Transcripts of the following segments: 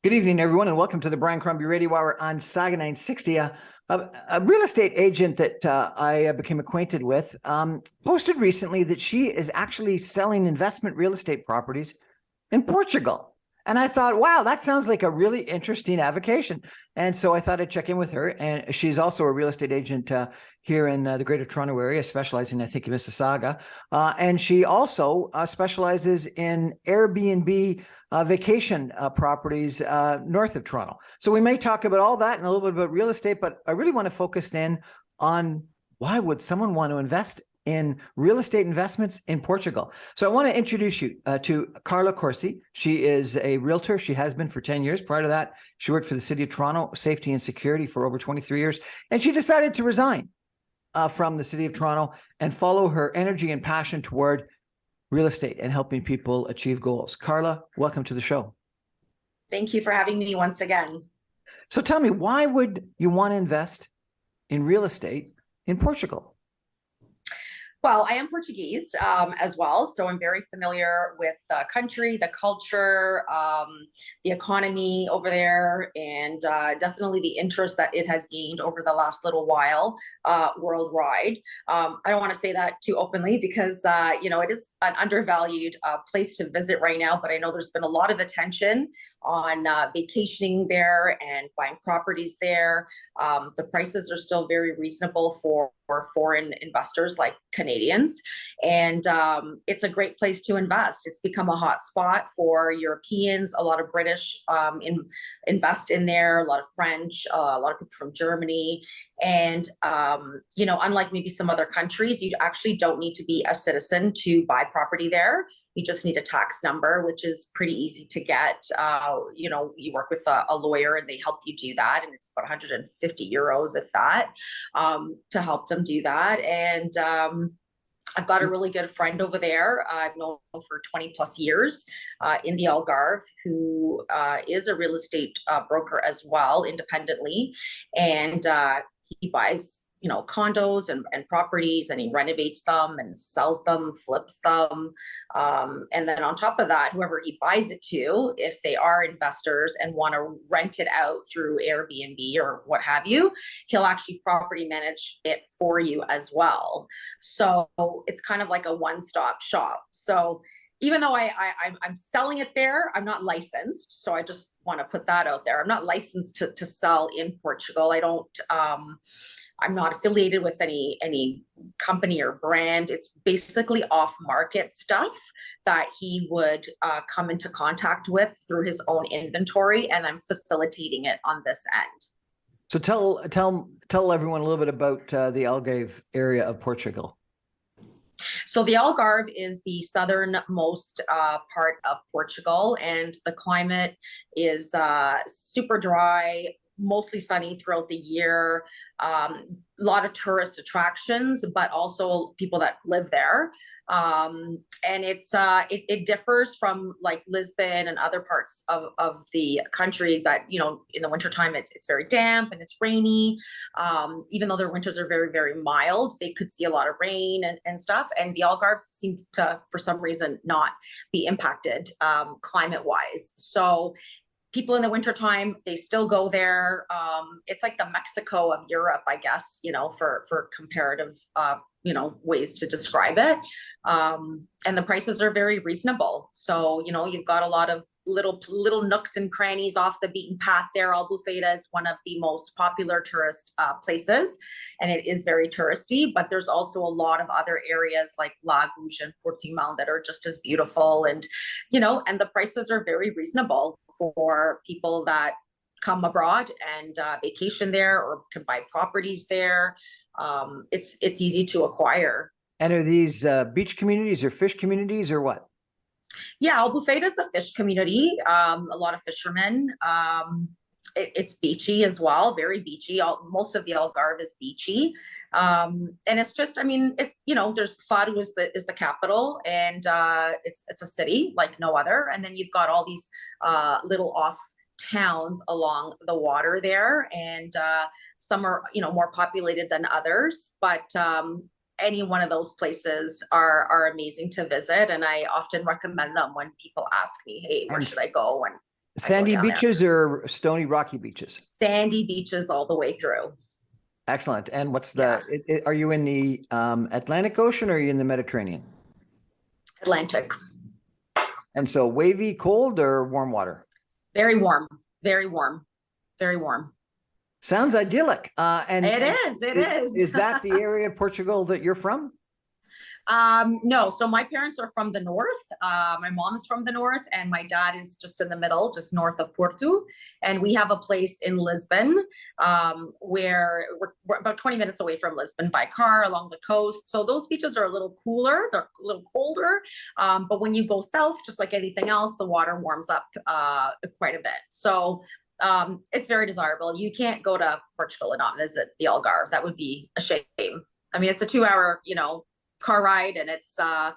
Good evening, everyone, and welcome to the Brian Crombie Radio Hour on Saga 960. A real estate agent that I became acquainted with posted recently that she is actually selling investment real estate properties in Portugal. And I thought, wow, that sounds like a really interesting avocation. And so I thought I'd check in with her. And she's also a real estate agent here in the Greater Toronto area, specializing, I think, in Mississauga. And she also specializes in Airbnb vacation properties north of Toronto. So we may talk about all that and a little bit about real estate, but I really want to focus in on why would someone want to invest in real estate investments in Portugal. So I want to introduce you to Carla Corsi. She is a realtor. She has been for 10 years. Prior to that, she worked for the City of Toronto, safety and security for over 23 years. And she decided to resign from the City of Toronto and follow her energy and passion toward real estate and helping people achieve goals. Carla, welcome to the show. Thank you for having me once again. So tell me, why would you want to invest in real estate in Portugal? Well, I am Portuguese as well, so I'm very familiar with the country, the culture, the economy over there, and definitely the interest that it has gained over the last little while worldwide. I don't want to say that too openly because, it is an undervalued place to visit right now, but I know there's been a lot of attention on vacationing there and buying properties there. The prices are still very reasonable for foreign investors like Canadians. And it's a great place to invest. It's become a hot spot for Europeans. A lot of British invest in there, a lot of French, a lot of people from Germany. And, unlike maybe some other countries, you actually don't need to be a citizen to buy property there. You just need a tax number, which is pretty easy to get. You work with a lawyer and they help you do that. And it's about 150 euros, if that, to help them do that. And I've got a really good friend over there. I've known him for 20 plus years in the Algarve, who is a real estate broker as well, independently. And he buys condos and properties, and he renovates them and sells them, flips them. And then on top of that, whoever he buys it to, if they are investors and want to rent it out through Airbnb or what have you, he'll actually property manage it for you as well. So it's kind of like a one-stop shop. So even though I'm selling it there, I'm not licensed. So I just want to put that out there. I'm not licensed to sell in Portugal. I'm not affiliated with any company or brand. It's basically off-market stuff that he would come into contact with through his own inventory, and I'm facilitating it on this end. So tell everyone a little bit about the Algarve area of Portugal. So the Algarve is the southernmost part of Portugal, and the climate is super dry, mostly sunny throughout the year. A lot of tourist attractions, but also people that live there. And it differs from like Lisbon and other parts of the country that, in the wintertime, it's very damp and it's rainy. Even though their winters are very, very mild, they could see a lot of rain and stuff. And the Algarve seems to, for some reason, not be impacted climate-wise. So people in the wintertime, they still go there. It's like the Mexico of Europe, I guess, for comparative, ways to describe it. And the prices are very reasonable. So, you've got a lot of little nooks and crannies off the beaten path there. Albufeira is one of the most popular tourist places, and it is very touristy, but there's also a lot of other areas like Lagos and Portimão that are just as beautiful. And, and the prices are very reasonable for people that come abroad and vacation there or can buy properties there. It's easy to acquire. And are these beach communities or fish communities or what? Yeah, Albufeira is a fish community. A lot of fishermen. It's beachy as well, very beachy. Most of the Algarve is beachy. And it's just, there's Faro is the capital, and it's a city like no other. And then you've got all these little off towns along the water there, and some are more populated than others, but any one of those places are amazing to visit, and I often recommend them when people ask me, hey, where should I go? And Sandy beaches or stony, rocky beaches? Sandy beaches all the way through. Excellent. And what's are you in the Atlantic Ocean or are you in the Mediterranean? Atlantic. And so wavy, cold or warm water? Very warm, very warm, very warm. Sounds idyllic. And it is. Is that the area of Portugal that you're from? No, so my parents are from the north. My mom is from the north, and my dad is just in the middle, just north of Porto. And we have a place in Lisbon, where we're about 20 minutes away from Lisbon by car along the coast. So those beaches are a little cooler, they're a little colder. But when you go south, just like anything else, the water warms up quite a bit. So it's very desirable. You can't go to Portugal and not visit the Algarve. That would be a shame. I mean, it's a 2-hour, car ride, and it's a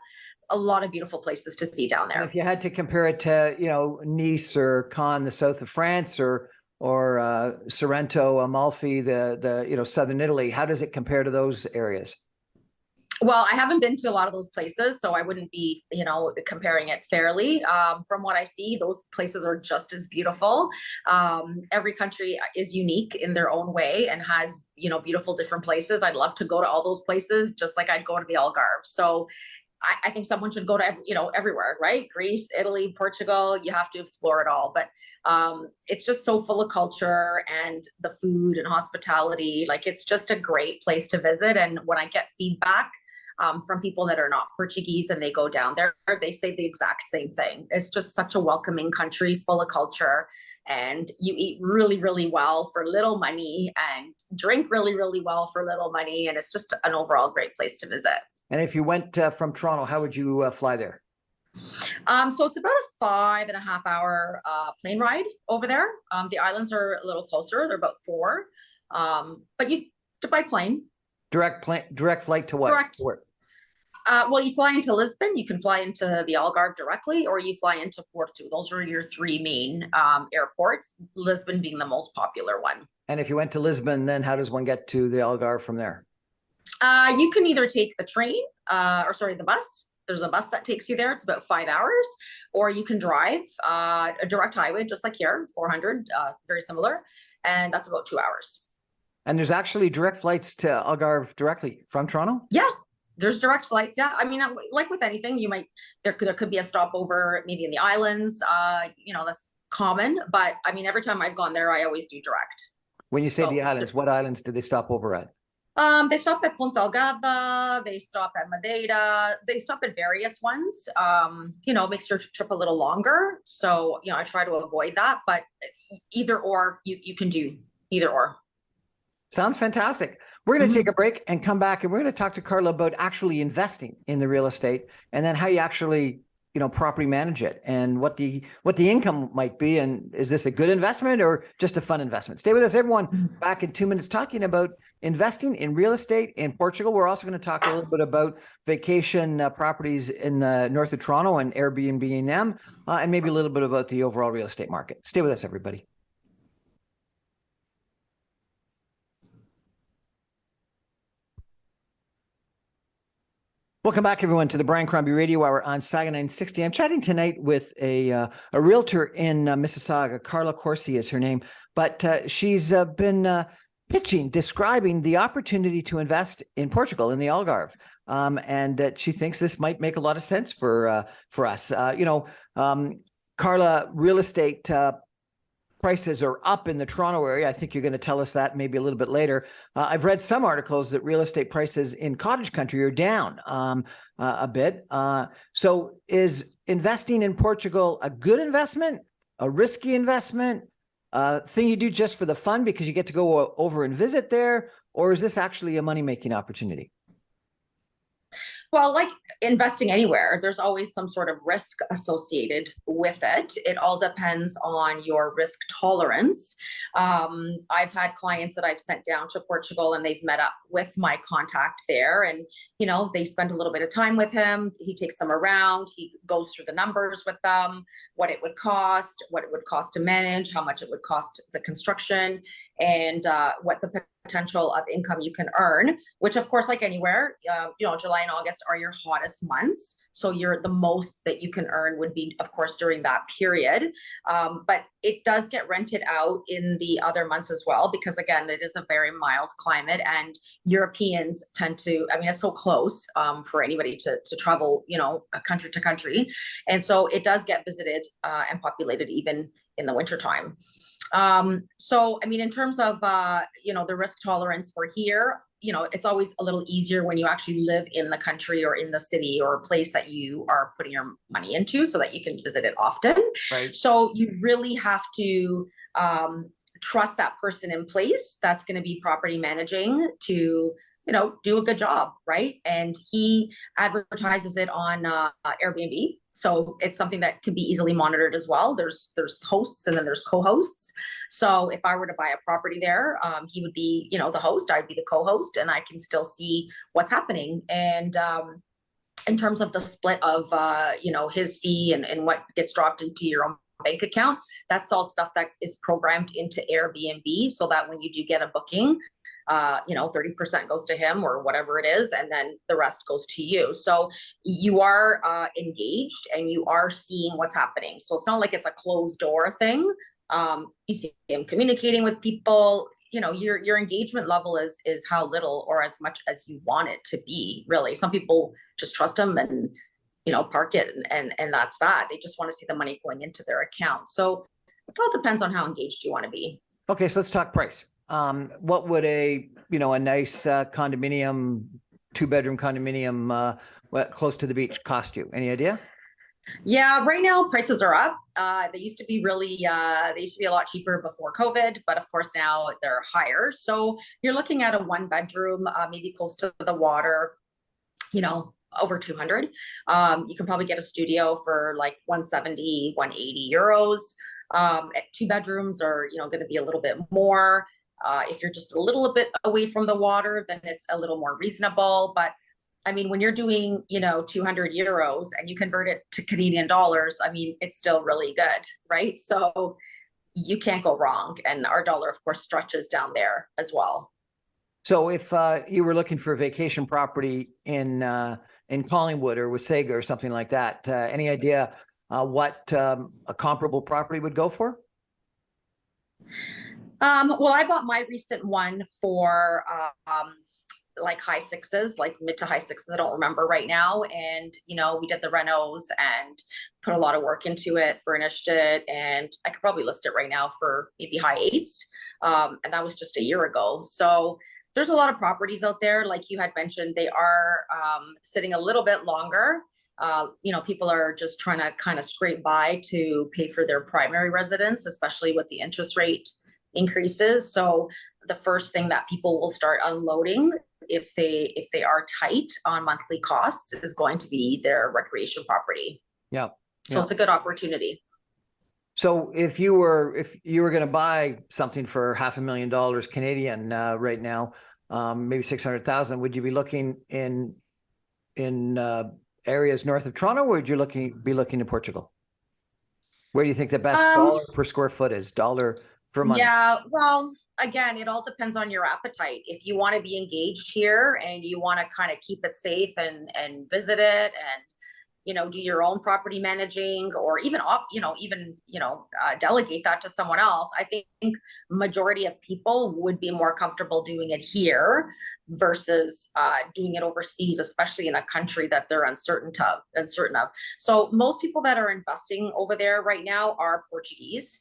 lot of beautiful places to see down there. And if you had to compare it to, Nice or Cannes, the south of France, or Sorrento, Amalfi, the southern Italy, how does it compare to those areas? Well, I haven't been to a lot of those places, so I wouldn't be, comparing it fairly. From what I see, those places are just as beautiful. Every country is unique in their own way and has, beautiful different places. I'd love to go to all those places, just like I'd go to the Algarve. So I think someone should go to, everywhere, right? Greece, Italy, Portugal, you have to explore it all. But it's just so full of culture and the food and hospitality. Like, it's just a great place to visit. And when I get feedback from people that are not Portuguese and they go down there, they say the exact same thing. It's just such a welcoming country, full of culture, and you eat really, really well for little money and drink really, really well for little money. And it's just an overall great place to visit. And if you went from Toronto, how would you fly there? So it's about a 5.5 hour plane ride over there. The islands are a little closer. They're about 4. But by plane. Direct flight to what? Direct. Well, you fly into Lisbon, you can fly into the Algarve directly, or you fly into Porto. Those are your 3 main airports, Lisbon being the most popular one. And if you went to Lisbon, then how does one get to the Algarve from there? You can either take the train, the bus. There's a bus that takes you there. It's about 5 hours. Or you can drive a direct highway, just like here, 400, very similar. And that's about 2 hours. And there's actually direct flights to Algarve directly from Toronto? Yeah, there's direct flights. Yeah, I mean, like with anything, there could be a stopover maybe in the islands. That's common. But I mean, every time I've gone there, I always do direct. When you say the islands, what islands do they stop over at? They stop at Ponta Algada, they stop at Madeira, they stop at various ones, makes your trip a little longer. So, I try to avoid that, but either or, you can do either or. Sounds fantastic. We're going to take a break and come back, and we're going to talk to Carla about actually investing in the real estate, and then how you actually, property manage it, and what the income might be. And is this a good investment or just a fun investment? Stay with us, everyone. Back in 2 minutes, talking about investing in real estate in Portugal. We're also going to talk a little bit about vacation properties in the north of Toronto and Airbnb and them, and maybe a little bit about the overall real estate market. Stay with us, everybody. Welcome back, everyone, to the Brian Crombie Radio Hour on Saga 960. I'm chatting tonight with a realtor in Mississauga. Carla Corsi is her name, but she's been describing the opportunity to invest in Portugal, in the Algarve, and that she thinks this might make a lot of sense for us. Carla, real estate prices are up in the Toronto area. I think you're going to tell us that maybe a little bit later. I've read some articles that real estate prices in cottage country are down a bit. So is investing in Portugal a good investment, a risky investment, thing you do just for the fun because you get to go over and visit there? Or is this actually a money-making opportunity? Well, like investing anywhere, there's always some sort of risk associated with it. It all depends on your risk tolerance. I've had clients that I've sent down to Portugal and they've met up with my contact there, and they spend a little bit of time with him. He takes them around. He goes through the numbers with them, what it would cost to manage, how much it would cost the construction, and what the potential of income you can earn, which of course, like anywhere, July and August are your hottest months. So the most that you can earn would be, of course, during that period. But it does get rented out in the other months as well, because again, it is a very mild climate, and Europeans tend to, I mean, it's so close for anybody to travel, country to country. And so it does get visited and populated even in the wintertime. So, I mean, in terms of, the risk tolerance for here, it's always a little easier when you actually live in the country or in the city or a place that you are putting your money into, so that you can visit it often. Right. So you really have to trust that person in place that's going to be property managing to, do a good job, right? And he advertises it on Airbnb. So it's something that can be easily monitored as well. There's hosts and then there's co-hosts. So if I were to buy a property there, he would be, the host, I'd be the co-host, and I can still see what's happening. And in terms of the split of, his fee and what gets dropped into your own bank account, that's all stuff that is programmed into Airbnb, so that when you do get a booking, 30% goes to him or whatever it is, and then the rest goes to you. So you are engaged and you are seeing what's happening. So it's not like it's a closed door thing. You see him communicating with people. Your engagement level is how little or as much as you want it to be, really. Some people just trust him and park it and that's that. They just want to see the money going into their account. So it all depends on how engaged you want to be. Okay, so let's talk price. What would a nice condominium, 2-bedroom condominium close to the beach cost you? Any idea? Yeah, right now prices are up. They used to be a lot cheaper before COVID, but of course now they're higher. So you're looking at a 1-bedroom, maybe close to the water, over 200. You can probably get a studio for like 170, 180 euros. At 2 bedrooms are, going to be a little bit more. If you're just a little bit away from the water, then it's a little more reasonable. But I mean, when you're doing, 200 euros and you convert it to Canadian dollars, I mean, it's still really good, right? So you can't go wrong. And our dollar, of course, stretches down there as well. So if you were looking for a vacation property in Collingwood or Wasaga or something like that, any idea what a comparable property would go for? Well, I bought my recent one for like high sixes, like mid to high sixes. I don't remember right now. And, we did the renos and put a lot of work into it, furnished it, and I could probably list it right now for maybe high eights. And that was just a year ago. So there's a lot of properties out there. Like you had mentioned, they are sitting a little bit longer. People are just trying to kind of scrape by to pay for their primary residence, especially with the interest rate increases. So the first thing that people will start unloading if they are tight on monthly costs is going to be their recreation property. Yeah. So it's a good opportunity. So if you were going to buy something for $500,000 Canadian right now, maybe 600,000, would you be looking in areas north of Toronto, or would you be looking to Portugal? Where do you think the best dollar per square foot is? Dollar for money? Yeah, well, again, it all depends on your appetite. If you want to be engaged here and you want to kind of keep it safe and visit it and do your own property managing, or even delegate that to someone else, I think majority of people would be more comfortable doing it here versus doing it overseas, especially in a country that they're uncertain of. So most people that are investing over there right now are Portuguese,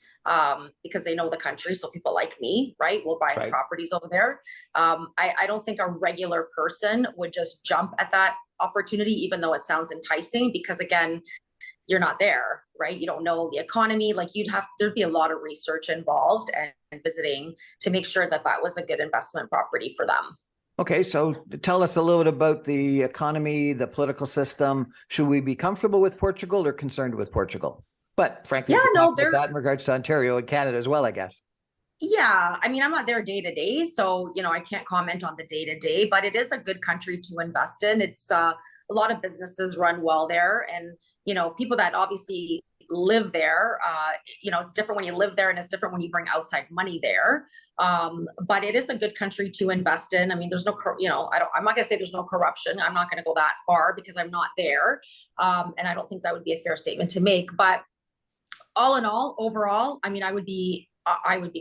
because they know the country. So people like me, right, will buy properties over there. I don't think a regular person would just jump at that opportunity, even though it sounds enticing, because again, you're not there, right? You don't know the economy. Like there'd be a lot of research involved and visiting to make sure that was a good investment property for them. Okay, so tell us a little bit about the economy, the political system. Should we be comfortable with Portugal or concerned with Portugal? But frankly, that in regards to Ontario and Canada as well, I guess. Yeah, I mean, I'm not there day to day, so I can't comment on the day to day, but it is a good country to invest in. It's a lot of businesses run well there, and people that obviously live there. It's different when you live there, and it's different when you bring outside money there. But it is a good country to invest in. I mean, there's no, I'm not going to say there's no corruption. I'm not going to go that far because I'm not there. And I don't think that would be a fair statement to make. But all in all, overall, I mean, I would be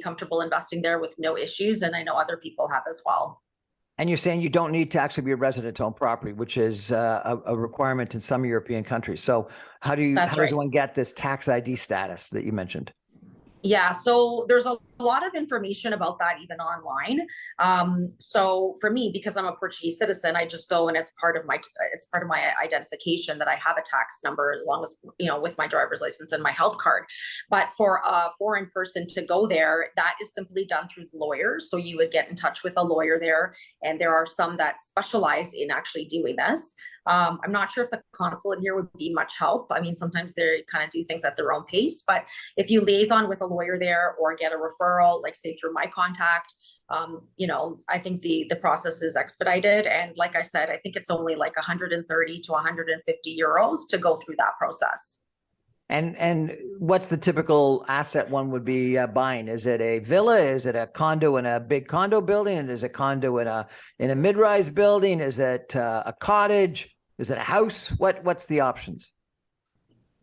comfortable investing there with no issues. And I know other people have as well. And you're saying you don't need to actually be a resident to own property, which is a requirement in some European countries. So how does one get this tax ID status that you mentioned? Yeah, so there's a lot of information about that even online. So for me, because I'm a Portuguese citizen, I just go and it's part of my identification that I have a tax number, as long as, with my driver's license and my health card. But for a foreign person to go there, that is simply done through lawyers. So you would get in touch with a lawyer there, and there are some that specialize in actually doing this. I'm not sure if the consulate here would be much help. I mean, sometimes they kind of do things at their own pace, but if you liaison with a lawyer there or get a referral, like say through my contact, I think the process is expedited. And like I said, I think it's only like 130 to 150 euros to go through that process. And what's the typical asset one would be buying? Is it a villa? Is it a condo in a big condo building? And is it a condo in a mid-rise building? Is it a cottage? Is it a house? What's the options?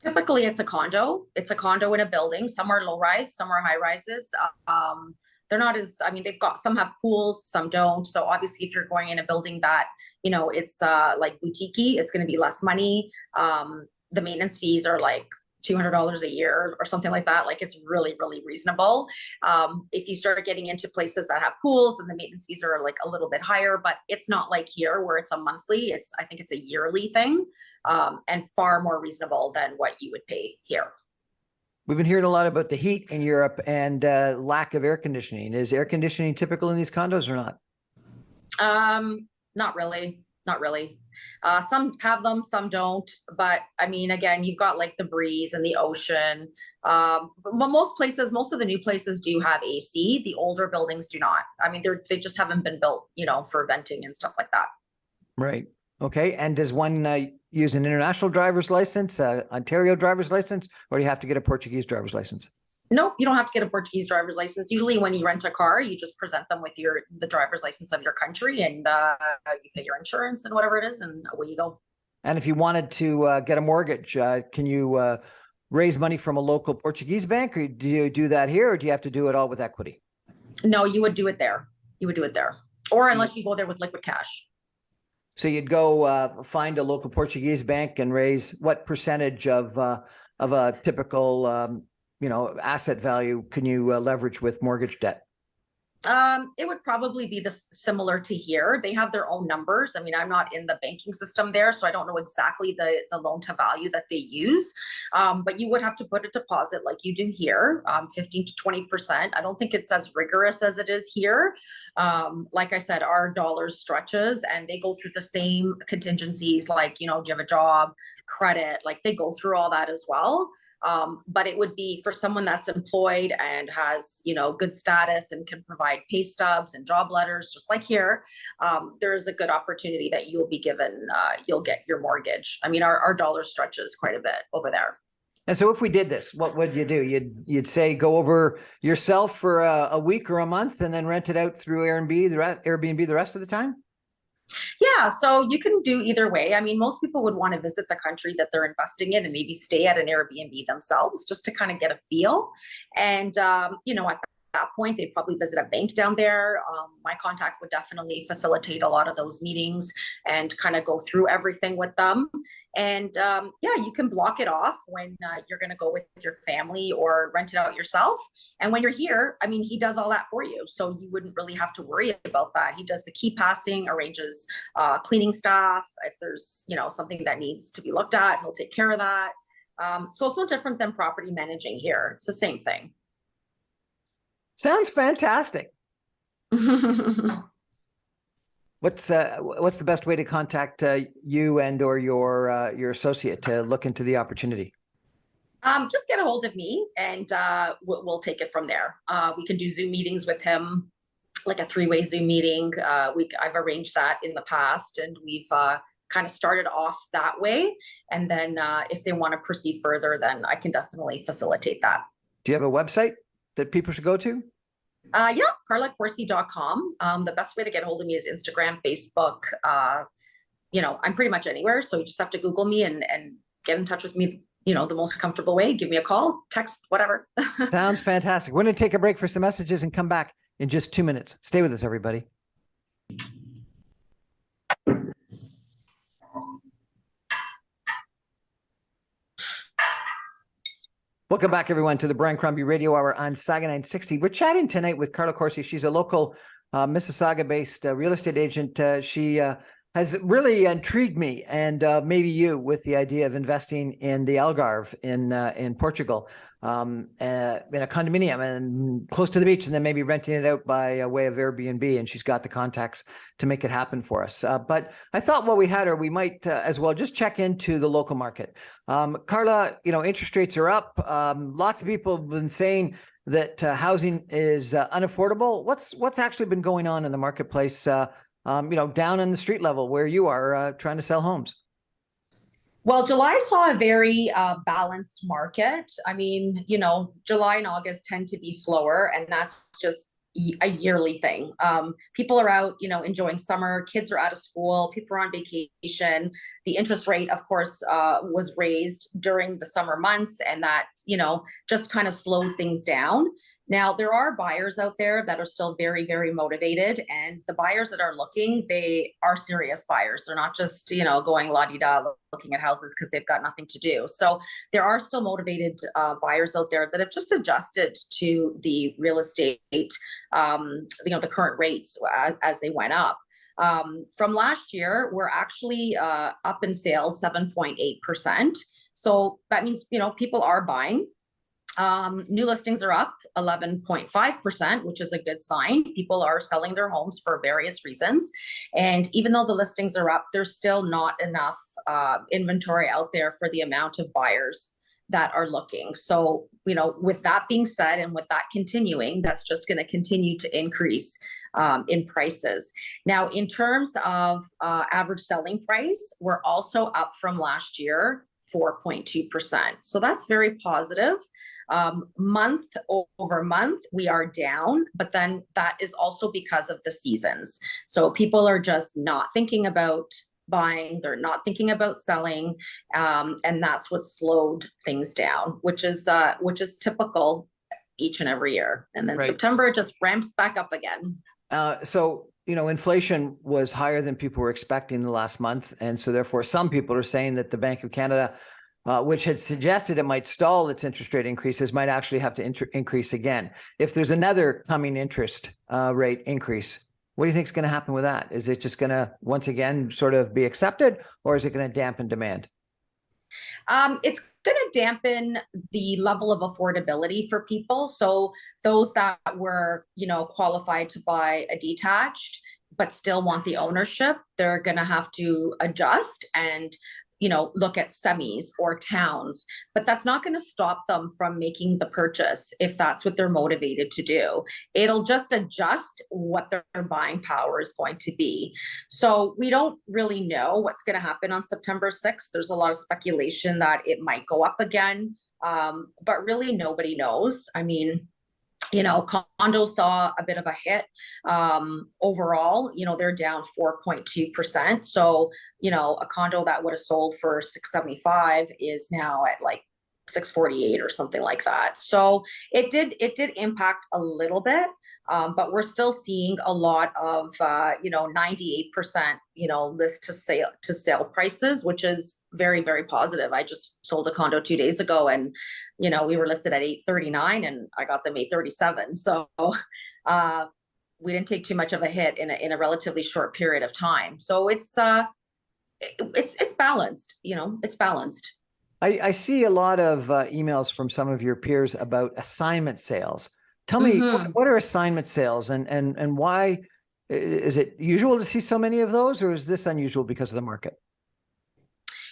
Typically, it's a condo. It's a condo in a building. Some are low rise, some are high rises. They're not some have pools, some don't. So obviously, if you're going in a building that, it's like boutique-y, it's going to be less money. The maintenance fees are like $200 a year or something like that. Like, it's really, really reasonable. If you start getting into places that have pools, and the maintenance fees are like a little bit higher, but it's not like here where it's a monthly. I think it's a yearly thing, and far more reasonable than what you would pay here. We've been hearing a lot about the heat in Europe and lack of air conditioning. Is air conditioning typical in these condos or not? Not really. Not really. Some have them, some don't. But I mean, again, you've got like the breeze and the ocean. But most of the new places do have AC. The older buildings do not. I mean, they just haven't been built, for venting and stuff like that. Right. Okay. And does one use an international driver's license, Ontario driver's license, or do you have to get a Portuguese driver's license? Nope, you don't have to get a Portuguese driver's license. Usually when you rent a car, you just present them with the driver's license of your country, and you pay your insurance and whatever it is, and away you go. And if you wanted to get a mortgage, can you raise money from a local Portuguese bank, or do you do that here, or do you have to do it all with equity? No, you would do it there. Or unless you go there with liquid cash. So you'd go find a local Portuguese bank and raise what percentage of a typical asset value can you leverage with mortgage debt? It would probably be similar to here. They have their own numbers. I mean, I'm not in the banking system there, so I don't know exactly the loan to value that they use. But you would have to put a deposit like you do here, 15 to 20%. I don't think it's as rigorous as it is here. Like I said, our dollars stretches, and they go through the same contingencies, like, do you have a job, credit, like they go through all that as well. But it would be for someone that's employed and has, good status and can provide pay stubs and job letters, just like here. There is a good opportunity that you'll be given, you'll get your mortgage. I mean, our dollar stretches quite a bit over there. And so if we did this, what would you do? You'd say go over yourself for a week or a month and then rent it out through Airbnb the rest of the time? Yeah, so you can do either way. I mean, most people would want to visit the country that they're investing in and maybe stay at an Airbnb themselves just to kind of get a feel. And, at that point, they'd probably visit a bank down there. My contact would definitely facilitate a lot of those meetings and kind of go through everything with them. And you can block it off when you're going to go with your family or rent it out yourself. And when you're here, I mean, he does all that for you. So you wouldn't really have to worry about that. He does the key passing, arranges cleaning staff. If there's, something that needs to be looked at, he'll take care of that. So it's no different than property managing here. It's the same thing. Sounds fantastic. What's the best way to contact you and or your associate to look into the opportunity? Just get a hold of me, and we'll take it from there. We can do Zoom meetings with him, like a 3-way Zoom meeting. I've arranged that in the past, and we've kind of started off that way. And then if they want to proceed further, then I can definitely facilitate that. Do you have a website that people should go to? Yeah, carlacorsi.com. The best way to get a hold of me is Instagram, Facebook. I'm pretty much anywhere. So you just have to Google me and get in touch with me, the most comfortable way. Give me a call, text, whatever. Sounds fantastic. We're going to take a break for some messages and come back in just 2 minutes. Stay with us, everybody. Welcome back, everyone, to the Brian Crombie Radio Hour on Saga 960. We're chatting tonight with Carla Corsi. She's a local Mississauga-based real estate agent. She has really intrigued me and maybe you with the idea of investing in the Algarve in Portugal, in a condominium and close to the beach, and then maybe renting it out by way of Airbnb. And she's got the contacts to make it happen for us. But I thought while we had her, we might as well just check into the local market. Carla, interest rates are up. Lots of people have been saying that housing is unaffordable. What's actually been going on in the marketplace? Down in the street level where you are trying to sell homes? Well, July saw a very balanced market. I mean, July and August tend to be slower, and that's just a yearly thing. People are out, enjoying summer. Kids are out of school. People are on vacation. The interest rate, of course, was raised during the summer months, and that, just kind of slowed things down. Now, there are buyers out there that are still very, very motivated. And the buyers that are looking, they are serious buyers. They're not just, going la-di-da looking at houses because they've got nothing to do. So there are still motivated buyers out there that have just adjusted to the real estate, the current rates as they went up. From last year, we're actually up in sales 7.8%. So that means, people are buying. New listings are up 11.5%, which is a good sign. People are selling their homes for various reasons. And even though the listings are up, there's still not enough inventory out there for the amount of buyers that are looking. So, with that being said, and with that continuing, that's just going to continue to increase in prices. Now, in terms of average selling price, we're also up from last year, 4.2%. So that's very positive. Month over month, we are down, but then that is also because of the seasons. So people are just not thinking about buying, they're not thinking about selling, and that's what slowed things down, which is typical each and every year. And then right. September just ramps back up again. So inflation was higher than people were expecting the last month, and so therefore some people are saying that the Bank of Canada, which had suggested it might stall its interest rate increases, might actually have to increase again. If there's another coming interest rate increase, what do you think is going to happen with that? Is it just going to, once again, sort of be accepted, or is it going to dampen demand? It's going to dampen the level of affordability for people. So those that were, qualified to buy a detached, but still want the ownership, they're going to have to adjust and look at semis or towns, but that's not going to stop them from making the purchase if that's what they're motivated to do. It'll just adjust what their buying power is going to be. So we don't really know what's going to happen on September 6th. There's a lot of speculation that it might go up again, but really nobody knows. I mean, condos saw a bit of a hit. Overall, they're down 4.2%. So, a condo that would have sold for $675 is now at like $648 or something like that. So it did impact a little bit. But we're still seeing a lot of, 98%, list to sale prices, which is very, very positive. I just sold a condo 2 days ago, and, we were listed at 839 and I got them 837. So, we didn't take too much of a hit in a relatively short period of time. So it's balanced, it's balanced. I see a lot of emails from some of your peers about assignment sales. Tell me, what are assignment sales, and why is it usual to see so many of those, or is this unusual because of the market?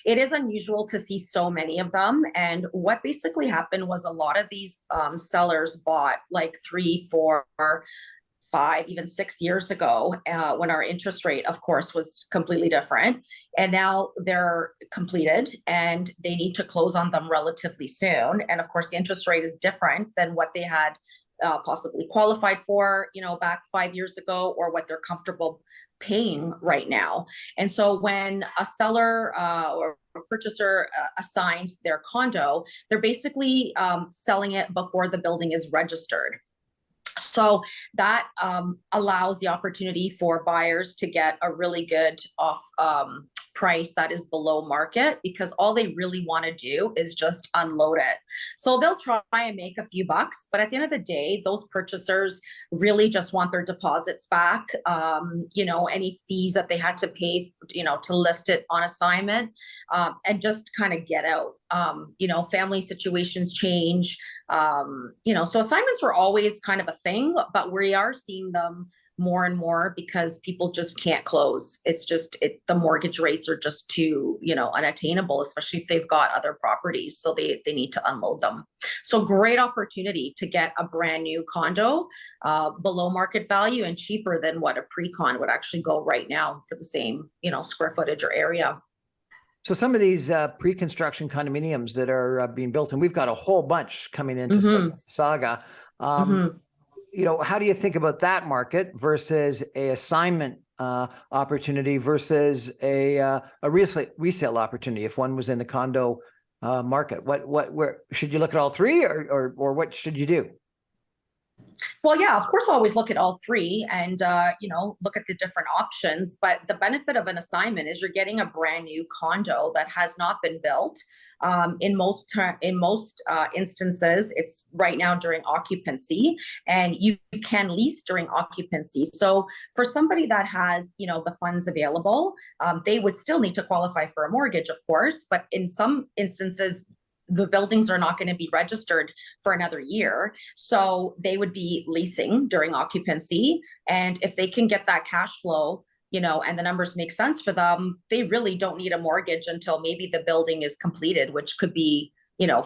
It is unusual to see so many of them. And what basically happened was a lot of these sellers bought like 3, 4, 5, even 6 years ago, when our interest rate, of course, was completely different. And now they're completed and they need to close on them relatively soon. And of course, the interest rate is different than what they had possibly qualified for, back 5 years ago, or what they're comfortable paying right now. And so when a seller or a purchaser assigns their condo, they're basically selling it before the building is registered. So that allows the opportunity for buyers to get a really good off price that is below market, because all they really want to do is just unload it. So they'll try and make a few bucks, but at the end of the day, those purchasers really just want their deposits back. Any fees that they had to pay, to list it on assignment, and just kind of get out. Family situations change. So assignments were always kind of a thing, but we are seeing them more and more because people just can't close. It's just the mortgage rates are just too, unattainable, especially if they've got other properties. So they need to unload them. So great opportunity to get a brand new condo below market value and cheaper than what a pre-con would actually go right now for the same, square footage or area. So some of these pre-construction condominiums that are being built, and we've got a whole bunch coming into Saga. How do you think about that market versus a assignment opportunity versus a resale opportunity? If one was in the condo market, where should you look at all three, or what should you do? Well, yeah, of course, always look at all three and, look at the different options. But the benefit of an assignment is you're getting a brand new condo that has not been built. In most instances, it's right now during occupancy, and you can lease during occupancy. So for somebody that has, the funds available, they would still need to qualify for a mortgage, of course. But in some instances, the buildings are not going to be registered for another year. So they would be leasing during occupancy. And if they can get that cash flow, and the numbers make sense for them, they really don't need a mortgage until maybe the building is completed, which could be,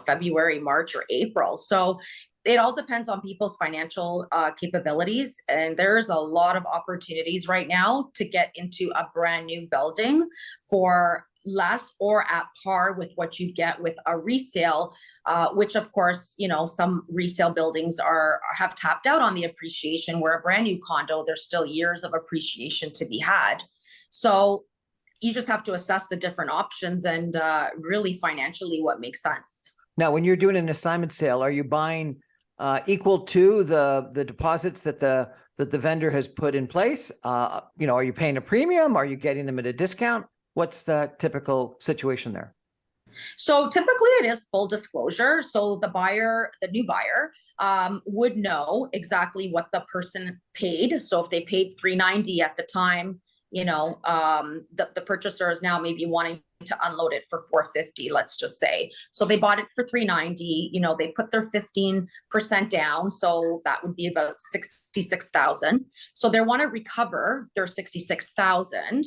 February, March, or April. So it all depends on people's financial capabilities. And there's a lot of opportunities right now to get into a brand new building for less or at par with what you get with a resale, which of course, some resale buildings have tapped out on the appreciation, where a brand new condo, there's still years of appreciation to be had. So you just have to assess the different options and really financially what makes sense. Now, when you're doing an assignment sale, are you buying equal to the deposits that the vendor has put in place? Are you paying a premium? Are you getting them at a discount? What's the typical situation there? So typically it is full disclosure. So the new buyer would know exactly what the person paid. So if they paid $390 at the time, the purchaser is now maybe wanting to unload it for $450, let's just say. So they bought it for $390, they put their 15% down. So that would be about $66,000. So they want to recover their $66,000.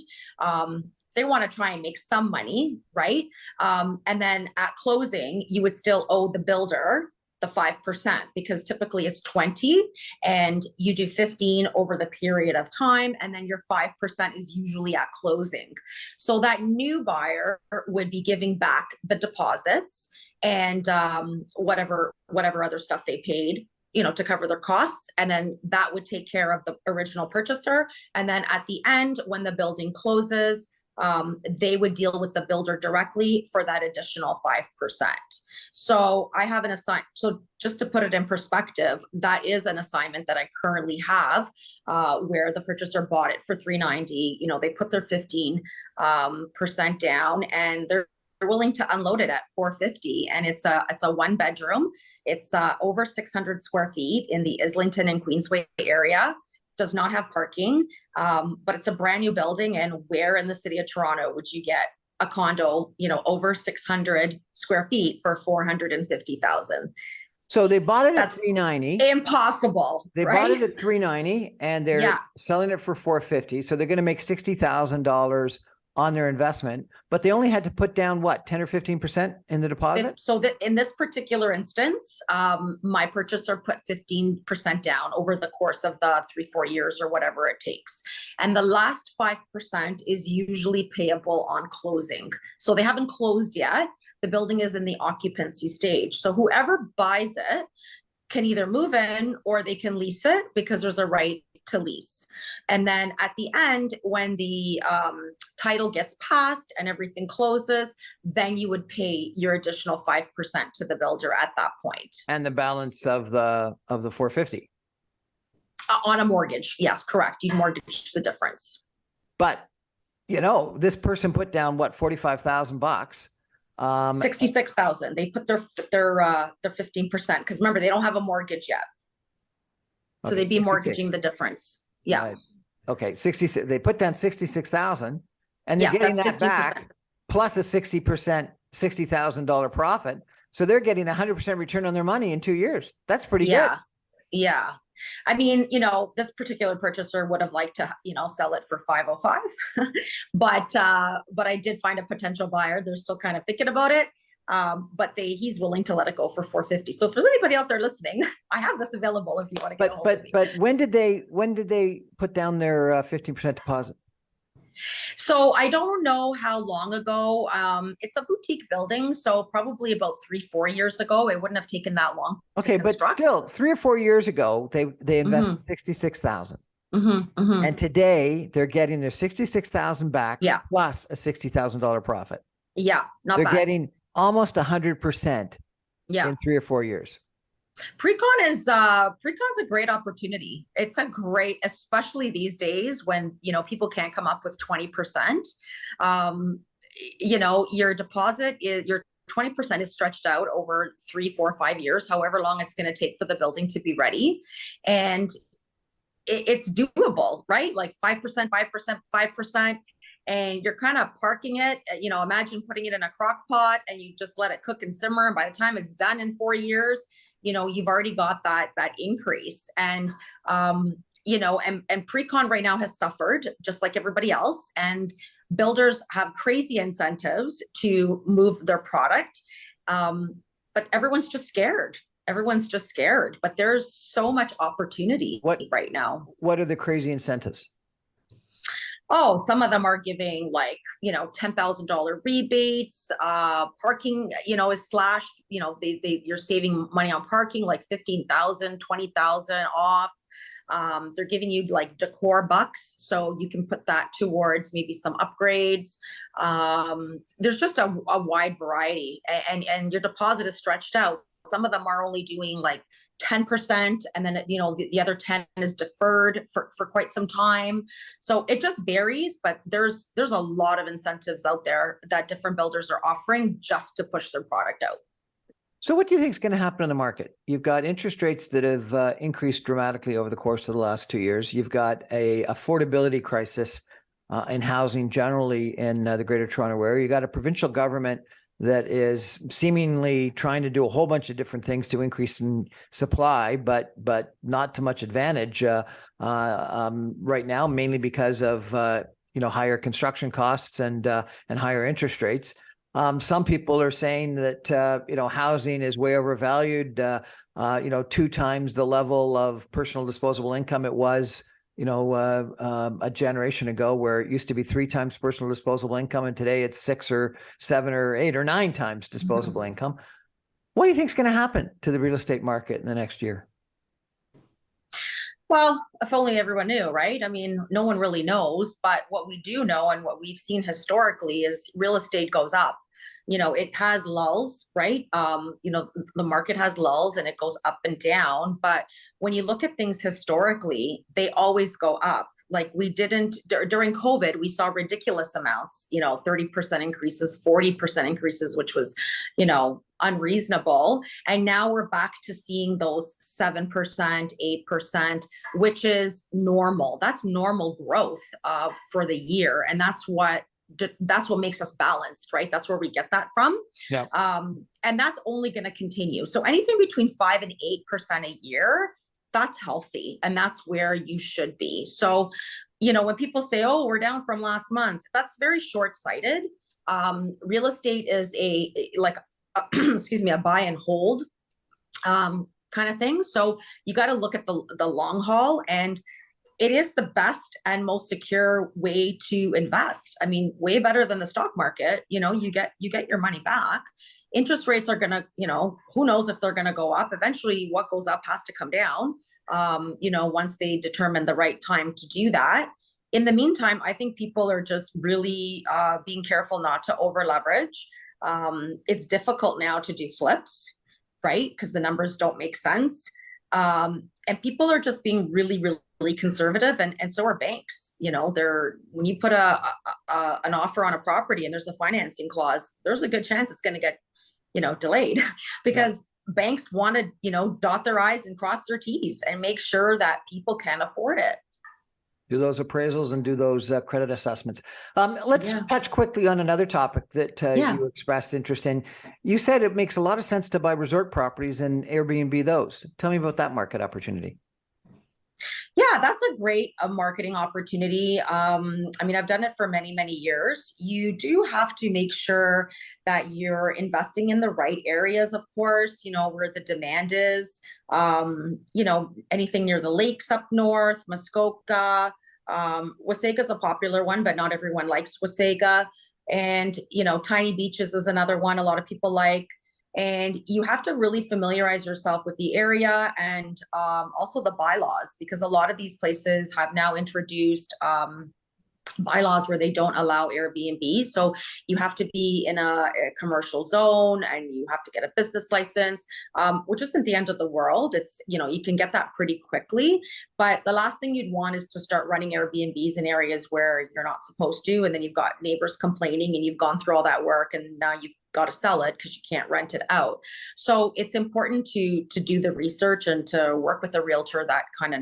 They want to try and make some money, right? And then at closing, you would still owe the builder the 5%, because typically it's 20 and you do 15 over the period of time. And then your 5% is usually at closing. So that new buyer would be giving back the deposits and whatever other stuff they paid, to cover their costs. And then that would take care of the original purchaser. And then at the end, when the building closes, they would deal with the builder directly for that additional 5%. So I have so just to put it in perspective, that is an assignment that I currently have, where the purchaser bought it for $390. They put their 15% down, and they're willing to unload it at $450. And it's a 1-bedroom. It's over 600 square feet in the Islington and Queensway area. Does not have parking, but it's a brand new building. And where in the city of Toronto would you get a condo, over 600 square feet for $450,000? So they bought it at $390. Impossible. They bought it at $390, and they're selling it for $450. So they're going to make $60,000 on their investment, but they only had to put down what, 10 or 15% in the deposit? So that in this particular instance, my purchaser put 15% down over the course of the 3-4 years or whatever it takes. And the last 5% is usually payable on closing. So they haven't closed yet. The building is in the occupancy stage. So whoever buys it can either move in or they can lease it, because there's a right to lease. And then at the end, when the title gets passed and everything closes, then you would pay your additional 5% to the builder at that point. And the balance of the 450. On a mortgage. Yes, correct. You mortgage the difference. But, you know, this person put down what, $45,000. 66,000. They put their 15%, because remember, they don't have a mortgage yet. So Okay, they'd be 66. mortgaging the difference. Yeah. Right. Okay, 66. They put down 66,000, and they're Yeah, getting that's that back 15%. plus a 60%, $60,000 profit. So they're getting 100% return on their money in 2 years. That's pretty good. Yeah. I mean, you know, this particular purchaser would have liked to, you know, sell it for 505, but I did find a potential buyer. They're still kind of thinking about it. But he's willing to let it go for 450. So if there's anybody out there listening, I have this available if you want to get a hold of me. But when did they put down their 15% deposit? So I don't know how long ago. It's a boutique building, so probably about 3-4 years ago. It wouldn't have taken that long. Okay, but still 3 or 4 years ago, they invested 66,000. And today they're getting their 66,000 back, plus a $60,000 profit. Yeah, not they're bad. Getting almost 100% in 3 or 4 years. Pre-con's a great opportunity. It's a great, especially these days when, you know, people can't come up with 20%. You know, your deposit is your 20% is stretched out over 3, 4, 5 years, however long it's going to take for the building to be ready. And it's doable, right? Like 5%, 5%, 5%. And you're kind of parking it, you know, imagine putting it in a crock pot and you just let it cook and simmer. And by the time it's done in 4 years, you know, you've already got that increase. And, you know, and pre-con right now has suffered just like everybody else. And builders have crazy incentives to move their product. But everyone's just scared. But there's so much opportunity right now. What are the crazy incentives? Oh, some of them are giving like, you know, $10,000 rebates, parking, you know, is slashed, you know, you're saving money on parking, like 15,000, 20,000 off. They're giving you like decor bucks. So you can put that towards maybe some upgrades. There's just a wide variety, and your deposit is stretched out. Some of them are only doing like 10%, and then, you know, the other 10 is deferred for quite some time. So it just varies, but there's a lot of incentives out there that different builders are offering just to push their product out. So what do you think is going to happen in the market? You've got interest rates that have increased dramatically over the course of the last 2 years. You've got a affordability crisis in housing generally in the Greater Toronto area. You got a provincial government that is seemingly trying to do a whole bunch of different things to increase in supply, but not to much advantage right now, mainly because of you know, higher construction costs and higher interest rates. Some people are saying that you know, housing is way overvalued. You know, 2 times the level of personal disposable income it was, you know, a generation ago, where it used to be 3 times personal disposable income, and today it's 6 or 7 or 8 or 9 times disposable income. What do you think is going to happen to the real estate market in the next year? Well, if only everyone knew, right? I mean, no one really knows, but what we do know and what we've seen historically is real estate goes up. You know, it has lulls, right? You know, the market has lulls and it goes up and down. But when you look at things historically, they always go up. Like we didn't during COVID, we saw ridiculous amounts, you know, 30% increases, 40% increases, which was, you know, unreasonable. And now we're back to seeing those 7%, 8%, which is normal. That's normal growth for the year. And that's what makes us balanced, right? That's where we get that from. Yeah. And that's only going to continue. So anything between 5 and 8% a year, that's healthy. And that's where you should be. So when people say, oh, we're down from last month, that's very short-sighted. Real estate is excuse me, a buy and hold kind of thing. So you got to look at the long haul, and it is the best and most secure way to invest. I mean, way better than the stock market. You get your money back. Interest rates are gonna, who knows if they're gonna go up. Eventually, what goes up has to come down. Once they determine the right time to do that. In the meantime, I think people are just really being careful not to over leverage. It's difficult now to do flips, right? Because the numbers don't make sense. And people are just being really, really conservative, and so are banks. When you put an offer on a property and there's a financing clause, there's a good chance it's going to get delayed because banks want to dot their I's and cross their T's and make sure that people can afford it. Do those appraisals and do those credit assessments. Let's touch quickly on another topic that you expressed interest in. You said it makes a lot of sense to buy resort properties and Airbnb those. Tell me about that market opportunity. Yeah, that's a great marketing opportunity. I mean, I've done it for many, many years. You do have to make sure that you're investing in the right areas, of course, where the demand is, anything near the lakes up north, Muskoka. Wasaga is a popular one, but not everyone likes Wasaga. And, Tiny Beaches is another one a lot of people like. And you have to really familiarize yourself with the area and also the bylaws, because a lot of these places have now introduced bylaws where they don't allow Airbnb. So you have to be in a commercial zone and you have to get a business license, which isn't the end of the world. It's, you can get that pretty quickly. But the last thing you'd want is to start running Airbnbs in areas where you're not supposed to. And then you've got neighbors complaining and you've gone through all that work and now you've got to sell it because you can't rent it out. So it's important to do the research and to work with a realtor that kind of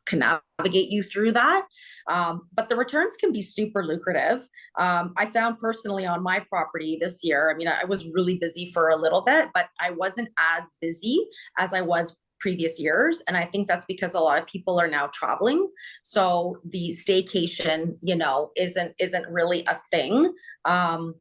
can navigate you through that. But the returns can be super lucrative. I found personally on my property this year, I mean, I was really busy for a little bit, but I wasn't as busy as I was previous years. And I think that's because a lot of people are now traveling. So the staycation, isn't really a thing.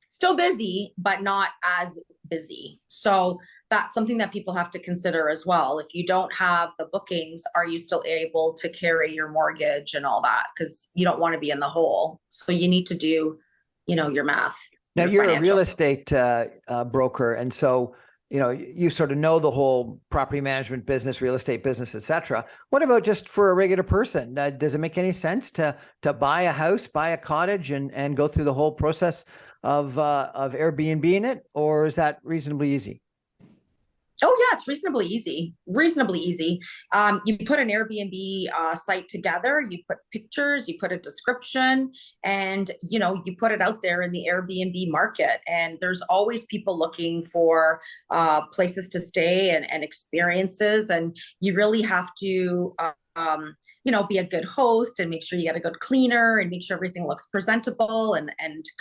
Still busy, but not as busy. So that's something that people have to consider as well. If you don't have the bookings, are you still able to carry your mortgage and all that? Because you don't want to be in the hole. So you need to do, your math. Now you're a real estate broker. And so, you sort of know the whole property management business, real estate business, et cetera. What about just for a regular person? Does it make any sense to buy a house, buy a cottage and go through the whole process of Airbnb in it? Or is that reasonably easy? Oh yeah, it's reasonably easy. You put an Airbnb site together, you put pictures, you put a description, and you put it out there in the Airbnb market. And there's always people looking for places to stay and experiences. And you really have to be a good host and make sure you get a good cleaner and make sure everything looks presentable and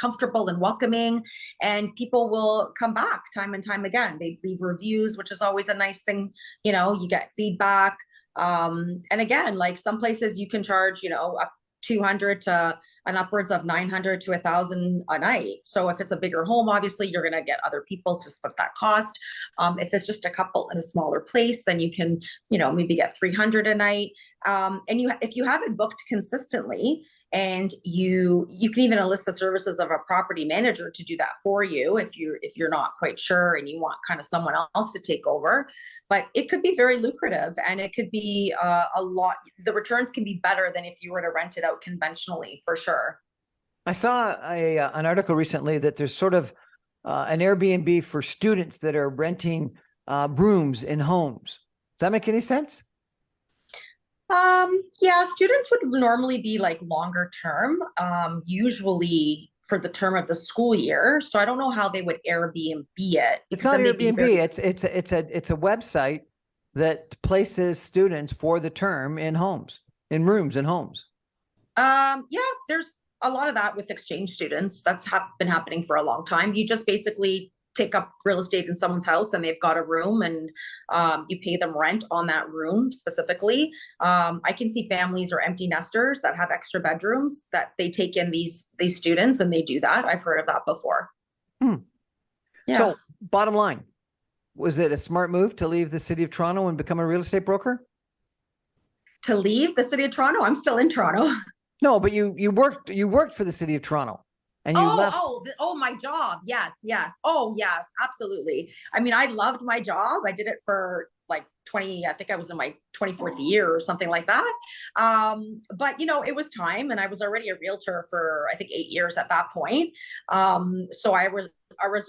comfortable and welcoming. And people will come back time and time again. They leave reviews, which is always a nice thing. You get feedback. And again, like some places you can charge, up 200 to and upwards of 900 to 1,000 a night. So if it's a bigger home, obviously you're going to get other people to split that cost. If it's just a couple in a smaller place, then you can, maybe get 300 a night. And if you have it booked consistently, and you can even enlist the services of a property manager to do that for you if you're not quite sure and you want kind of someone else to take over. But it could be very lucrative, and it could be a lot. The returns can be better than if you were to rent it out conventionally, for sure. I saw an article recently that there's sort of an Airbnb for students that are renting rooms in homes. Does that make any sense? Yeah, students would normally be like longer term, usually for the term of the school year. So I don't know how they would Airbnb it. It's not Airbnb. It's a website that places students for the term in homes, in rooms in homes. Yeah, there's a lot of that with exchange students. That's been happening for a long time. You just basically take up real estate in someone's house and they've got a room and you pay them rent on that room specifically. I can see families or empty nesters that have extra bedrooms that they take in these students, and they do that. I've heard of that before. Yeah. So bottom line, was it a smart move to leave the city of Toronto and become a real estate broker? To leave the city of Toronto? I'm still in Toronto. No, but you worked for the city of Toronto. And you left. My job. Yes. Oh, yes, absolutely. I mean, I loved my job. I did it for like 20, I think I was in my 24th year or something like that. But, you know, it was time, and I was already a realtor for, I think, 8 years at that point. So I was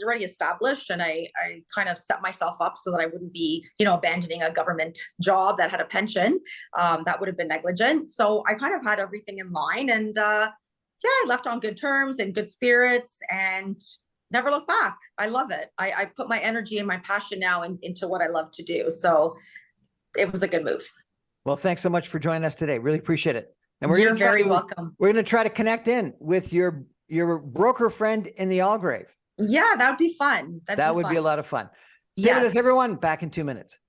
already established, and I kind of set myself up so that I wouldn't be, you know, abandoning a government job that had a pension. That would have been negligent. So I kind of had everything in line, and yeah, I left on good terms and good spirits, and never looked back. I love it. I put my energy and my passion now into what I love to do. So it was a good move. Well, thanks so much for joining us today. Really appreciate it. And You're very welcome. We're going to try to connect in with your broker friend in the Algrave. Yeah, that would be fun. That would be a lot of fun. Stay with us, everyone. Back in 2 minutes.